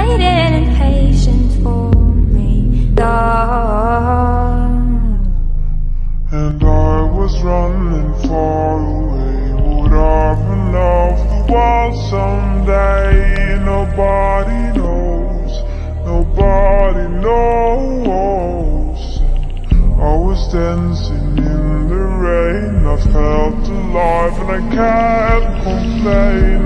waiting impatient for me, darling. And I was running far away. Would I run off the wall someday? Nobody knows, nobody knows. I was dancing in the rain, I felt alive and I can't complain.